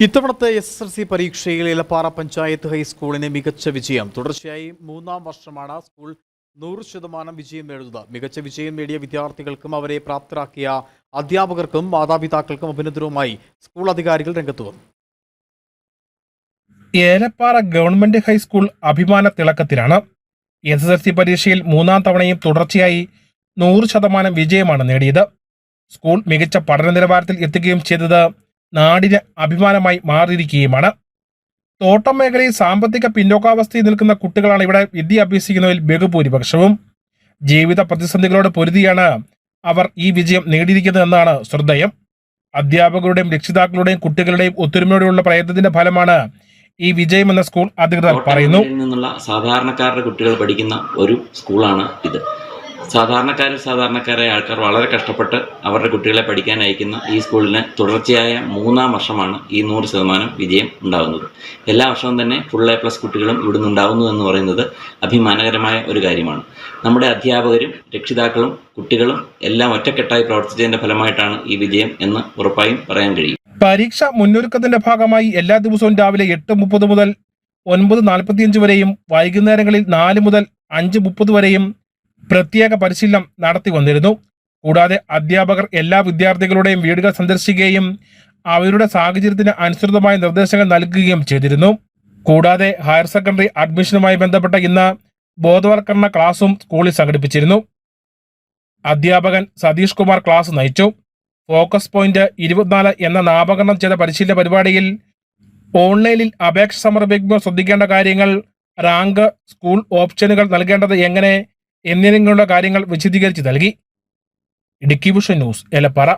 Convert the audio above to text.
ഇത്തവണത്തെ SSLC പരീക്ഷയിൽ ഇലപ്പാറ പഞ്ചായത്ത് ഹൈസ്കൂളിന് മികച്ച വിജയം. തുടർച്ചയായി മൂന്നാം വർഷമാണ് സ്കൂൾ 100% വിജയം നേടുന്നത്. മികച്ച വിജയം നേടിയ വിദ്യാർത്ഥികൾക്കും അവരെ പ്രാപ്തരാക്കിയ അധ്യാപകർക്കും മാതാപിതാക്കൾക്കും അഭിനന്ദനവുമായി സ്കൂൾ അധികാരികൾ രംഗത്ത് വന്നു. ഏലപ്പാറ ഗവൺമെന്റ് ഹൈസ്കൂൾ അഭിമാന തിളക്കത്തിലാണ്. SSLC പരീക്ഷയിൽ മൂന്നാം തവണയും തുടർച്ചയായി 100% വിജയമാണ് നേടിയത്. സ്കൂൾ മികച്ച പഠന നിലവാരത്തിൽ എത്തുകയും ചെയ്തത് നാടിന് അഭിമാനമായി മാറിയിരിക്കുകയുമാണ്. തോട്ടം മേഖലയിൽ സാമ്പത്തിക പിന്നോക്കാവസ്ഥയിൽ നിൽക്കുന്ന കുട്ടികളാണ് ഇവിടെ വിദ്യ അഭ്യസിക്കുന്നതിൽ ബഹുഭൂരിപക്ഷവും. ജീവിത പ്രതിസന്ധികളോട് പൊരുതിയാണ് അവർ ഈ വിജയം നേടിയിരിക്കുന്നതെന്നാണ് ശ്രദ്ധേയം. അധ്യാപകരുടെയും രക്ഷിതാക്കളുടെയും കുട്ടികളുടെയും ഒത്തൊരുമയോടെയുള്ള പ്രയത്നത്തിന്റെ ഫലമാണ് ഈ വിജയമെന്ന് സ്കൂൾ അധികൃതർ പറയുന്നു. സാധാരണക്കാരുടെ കുട്ടികൾ പഠിക്കുന്ന ഒരു സ്കൂളാണ് ഇത്. സാധാരണക്കാരായ ആൾക്കാർ വളരെ കഷ്ടപ്പെട്ട് അവരുടെ കുട്ടികളെ പഠിക്കാൻ അയക്കുന്ന ഈ സ്കൂളിന് തുടർച്ചയായ മൂന്നാം വർഷമാണ് ഈ 100% വിജയം ഉണ്ടാകുന്നത്. എല്ലാ വർഷവും തന്നെ ഫുൾ A+ കുട്ടികളും ഇവിടുന്ന് ഉണ്ടാകുന്നു എന്ന് പറയുന്നത് അഭിമാനകരമായ ഒരു കാര്യമാണ്. നമ്മുടെ അധ്യാപകരും രക്ഷിതാക്കളും കുട്ടികളും എല്ലാം ഒറ്റക്കെട്ടായി പ്രവർത്തിച്ചതിന്റെ ഫലമായിട്ടാണ് ഈ വിജയം എന്ന് ഉറപ്പായും പറയാൻ കഴിയും. പരീക്ഷ മുന്നൊരുക്കത്തിന്റെ ഭാഗമായി എല്ലാ ദിവസവും രാവിലെ 8:30 മുതൽ 9:45 വരെയും വൈകുന്നേരങ്ങളിൽ 4 മുതൽ 5:30 വരെയും പ്രത്യേക പരിശീലനം നടത്തി വന്നിരുന്നു. കൂടാതെ അധ്യാപകർ എല്ലാ വിദ്യാർത്ഥികളുടെയും വീടുകൾ സന്ദർശിക്കുകയും അവരുടെ സാഹചര്യത്തിന് അനുസൃതമായ നിർദ്ദേശങ്ങൾ നൽകുകയും ചെയ്തിരുന്നു. കൂടാതെ ഹയർ സെക്കൻഡറി അഡ്മിഷനുമായി ബന്ധപ്പെട്ട ഇന്ന് ബോധവൽക്കരണ ക്ലാസും സ്കൂളിൽ സംഘടിപ്പിച്ചിരുന്നു. അധ്യാപകൻ സതീഷ് കുമാർ ക്ലാസ് നയിച്ചു. ഫോക്കസ് പോയിന്റ് 24 എന്ന നാമകരണം ചെയ്ത പരിശീലന പരിപാടിയിൽ ഓൺലൈനിൽ അപേക്ഷ സമർപ്പിക്കുമ്പോൾ ശ്രദ്ധിക്കേണ്ട കാര്യങ്ങൾ, റാങ്ക്, സ്കൂൾ ഓപ്ഷനുകൾ നൽകേണ്ടത് എങ്ങനെ എന്നിങ്ങനെയുള്ള കാര്യങ്ങൾ വിശദീകരിച്ച് നൽകി. Idukki vision news, Elappara.